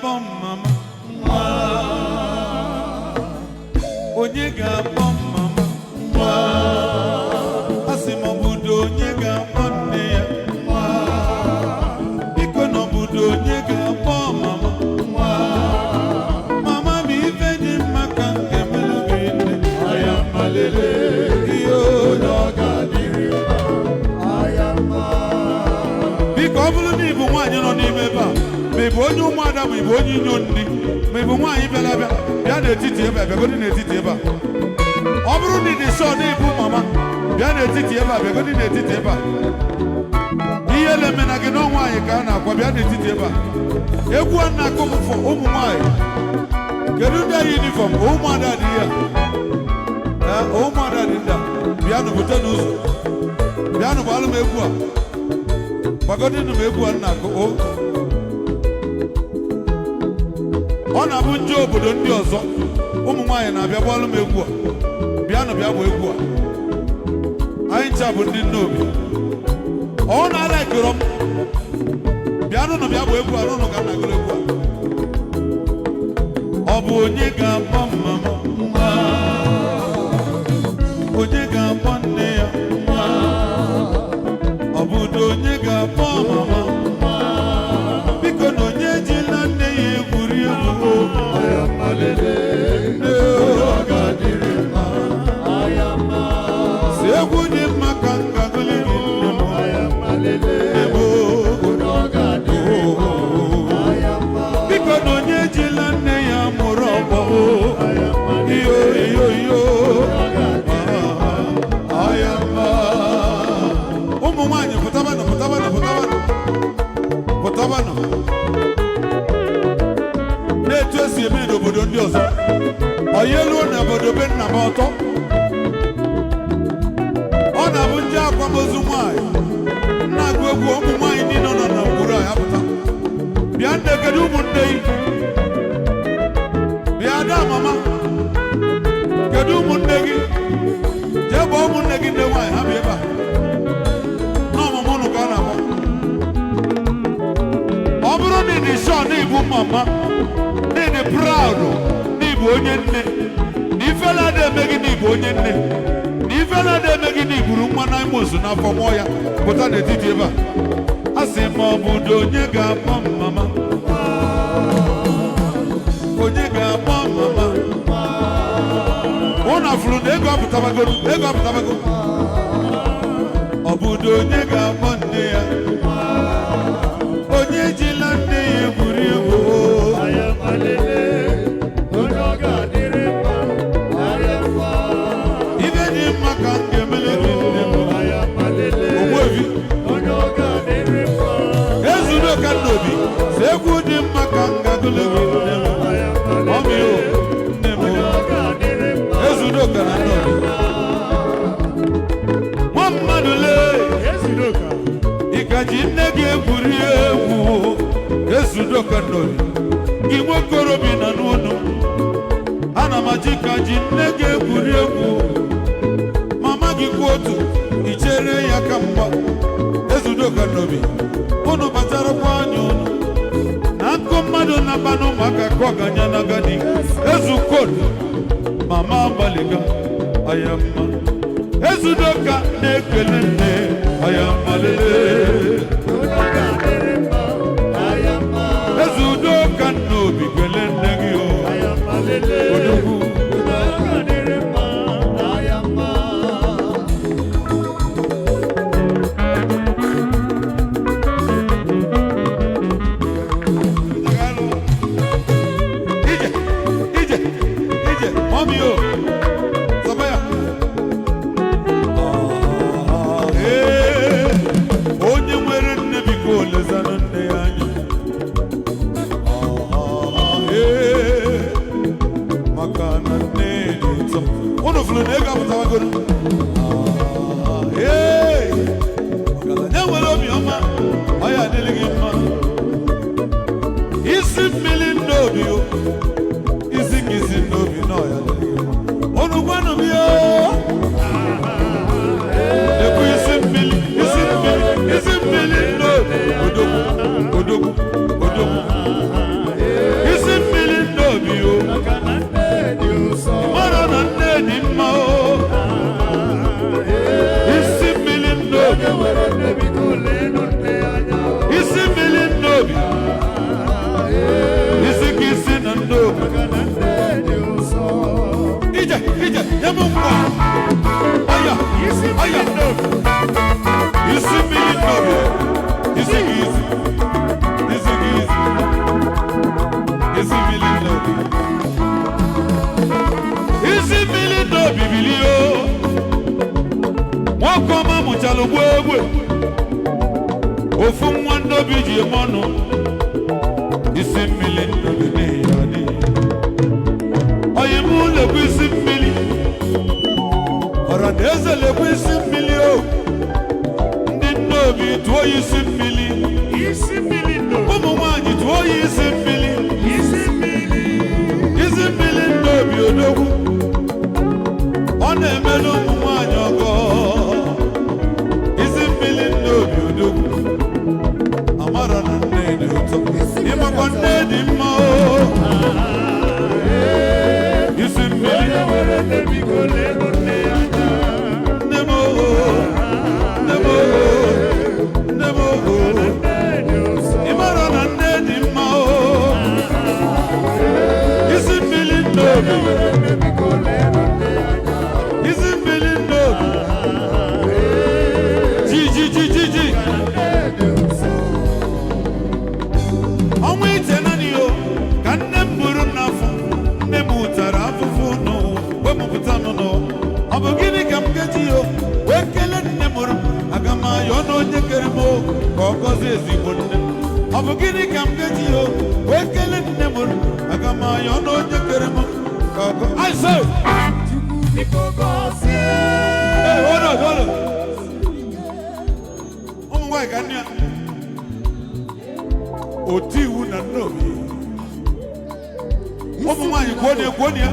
ga-akpọ mama onye ga-akpọ mama asị m obodo onye ga-akpọ nne ya biko n'obodo onye ga-akpọ mama mama m ife dị mma ka nke melu gị nne aya malele iyo n'ọga dịrị biko ọ bụrụ na ịbụ nwaanyị nọ n'ime ebe a ma ịbụ onye ụmụada ma ịbụ onye inyo nne ma ịbụ nwaanyị bịara abịa bịa n'etiti ebe a bịagodi n'etiti ebe a ọ bụrụ na ịdị sọ na ịbụ mama bịa n'etiti ebe a bịagodi n'etiti ebe a ihe na-eme na gị n'ọnwa anyị ka a na-akwa bịa n'etiti ebe a egwu a na-akụ ụmụ nwaanyị kedu ndị yi yunifọm ụmụada dị ya ụmụada dị ndị a bịanụ bute n'ụzọ bịanụ gbalụ m egwu a gbagodinụ m egwu a na-akụ ọ na-abụ nje obodo ndị ọzọ ụmụ nwaanyị na-abịa gbalụ m egwu a bịanụ bịa bụ egwu a anyị ncha bụ ndị nne obi ọ na-ala ekoro m bịanụ nụ bịa bụ egwu a n'ụnụ ka m na-agụrụ egwu a ọ bụ onye ga-akpọ mama onye ga-akpọ nne ya ọ bụ onye ga-akpọ mama biko na onye ejila nne ya egwuri egwu si egwu dị mma ka ngagụli gị biko na onye ejila nne ya mụrụ ọgbọ iyo iyo iyo ụmụ nwaanyị pụtabanụ pụtabanụ pụtabanụ pụtabanụ na-etu esi eme n'obodo ndị ọzọ onye luo na obodo be nna m ọtọ ọ na-abụ ndị akwamozu nwaanyị na-agụ egwu ụmụ nwaanyị niile nọ n'okpuru a ya pụta bịa nne kedu ụmụnne gị bịa da mama kedu ụmụnne gị jee gba ụmụnne gị ndị nwaanyị ha bịa ebe a n'ọmụmụ ụnụ ka a na-agba ọ bụrụ na ịdị shọ na ịbụ mama na ịdị proud na ịbụ onye nne na ifela na-eme gị na ịbụ onye nne na ifela na-eme gị na iburu nwa na imozu n'afọ mụọ ya pụta n'etiti ebe a sị ma ọ bụ onye ga-akpọ mama onye ga-akpọ mama ụnụ afụrụ na ego apụtabago ọ bụ onye ga-akpọ nne ya onye ejila nne ya egwuri egwu ibe dị mma ka m ga-emele gị nne m ogbuebi ezudo ka nnobi si egwu dị mma ka m ga-agụle gị nne m ọmịo nne m ezudo ka na nnobi nwa mmadụ lee ịgaji nne gị egwuri egwu ezudo ka nnobi gị nwokorobị na n'ụnụ ana m achị ka ji nne gị egwuri egwu mama gị kwụ otu ichere ya ka mgba ezudo ka nnobi ụnụ kpacharakwa anya ụnụ na nkụ mmadụ na-aba n'ụmụaka ka ọganya na agadi ezukodu mama agbaliga aya mma ezudo ka na-ekele nne aya mma lelee ezudo ka nnobi kele nne gị odogwu ije mami o sabaya onye nwere nne biko lezana nne ya anya maka na nne dị ụtọ ụnụ fụrụ na ego apụtawagoro ọgaranya nwere obiọma ọ ya adịghị gị mma isi mmiri n'obi o isi gị isi n'obi na ọ ya adịghị gị mma ụnụ gwanụ m ya ekwu isi mmiri n'obi odogwu odogwu odogwu ogwe ofu nwa ndobi ji mọnụ isi mmiri ndobi n'iyadi oyi mụ lekwa isi mmiri ọra na eze lekwa isi mmiri o ndị ndobi tụọ ya isi mmiri ụmụ nwaanyị tụọ ya isi mmiri ndobi odogwu ọ na-emelu ụmụ nwaanyị ọgọ isi mmiri ndobi odogwu amara na nne dị ụtọ ịmakwa nne dị mma o isi mmiri nne m oho nne m oho nne m oho ịmara na nne dị mma o isi mmiri ndobi isi mmiri ndobi ji ọnwa ite naanị o ka nne m buru m n'afọ nne m ụtara afụfụ nụ wepụpụta m nụ ọ bụ gịnị ka m gaji o wee kelee nne mụrụ m aga m ayọ na onye kere m ka ọ gọzie ezigbo nne ọ bụ gịnị ka m gaji o wee kelee nne mụrụ m aga m ayọ na onye kere m ka ọ gọzie ụmụ nwaanyị ka nne ya oti iwu na nnobi ụmụ nwaanyị kwuo ya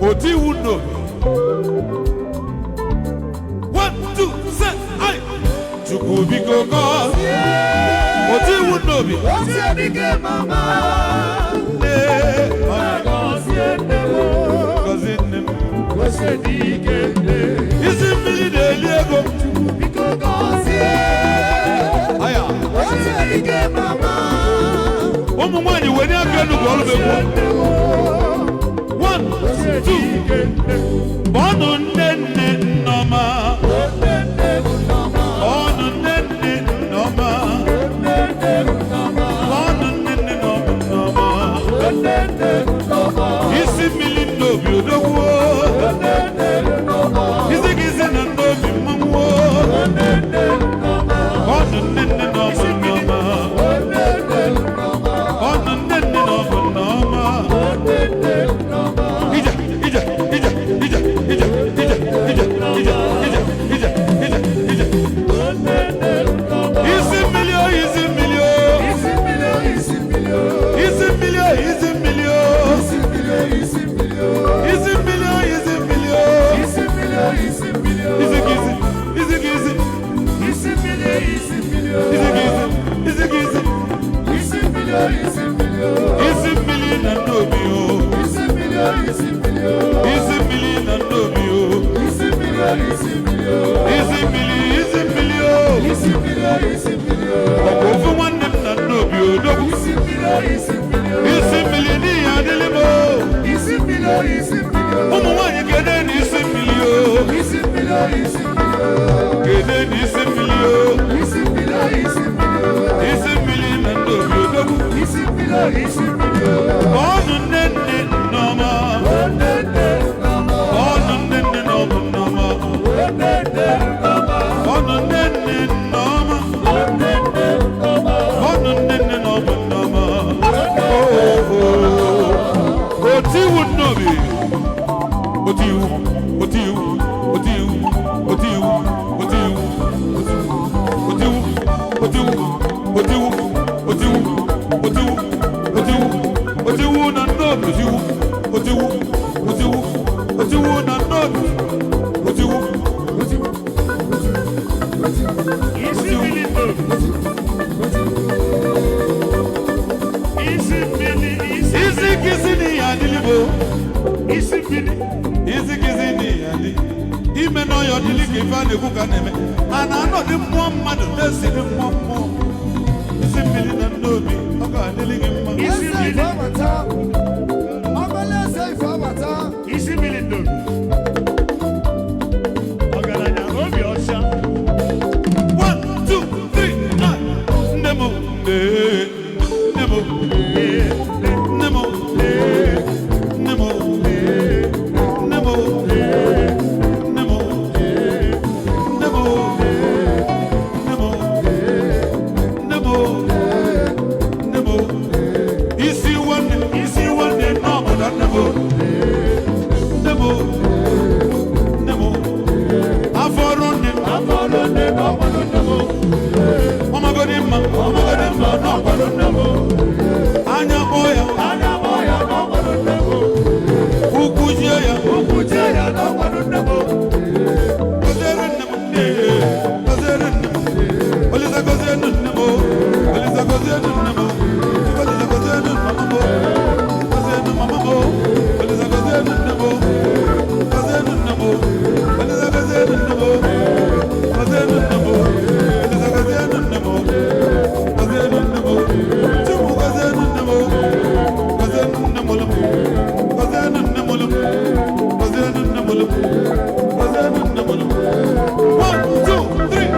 oti iwu nnobi one two set ai chukwu biko gọzie oti iwu nnobi gọzie nne m isi mmiri na-eli ego aya ụmụ nwaanyị wenye aka elu ka ọrụ begbu one two bọọnụ nne Nneoma bọọnụ nne Nneoma bọọnụ nne Nneoma isi mmiri nnobi odogwu isi gị isi na nnobi mmanwụ bọọnụ nne Nneoma bọọnụ nne Nneoma ije isi mmiri o isi mmiri o isi mmiri o isi mmiri o isi mmiri o isi mmiri na nnobi o isi mmiri na nnobi o isi mmiri o ọkwa ofu nwanne m na nnobi odogwu isi mmiri n'ihi adịlị m ụmụ nwaanyị kede na isi mmiri o kede na isi mmiri o isi mmiri na nnobi odogwu ọnụ nne Nneoma ọnụ nne Nneoma ọnụ nne Nneoma ọnụ nne Nneoma otiwu nnobi otiwu na nnobi otiwu na nnobi isi kisi ni adilibo isi kisi ni adi ime no yo dili ke fa ne ku ka na eme ana no di mmụọ mmadụ na-esi di mmụọ isi mmiri na nnobi ọ ga adili gị mma isi mmiri isi mmiri nnobi ọgaranya obi ọcha 1 2 3 nne m ọmagodimma n'ọkwadonemo anya kpọọ ya ukwujie ya n'ọkwadonemo gọziere nne m gọziere nne m Olisa gozie nne m Olisa gozie nne m Olisa gozie nne mama m gozie nne mama m Olisa gozie nne m gozie nne m Olisa gozie nne m gozie nne m Olisa gozie nne m gozie nne m Chumu gozie nne m gozie nne m gozie nne m gozie nne m gozie nne m gozie nne m 1 2 3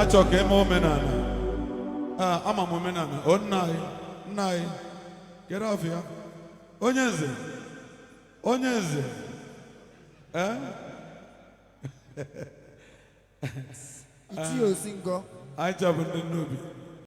achọ ka eme omenala ama m omenala o nna anyị get off ya onye nze iti osingo anyị chabụ ndị nnobi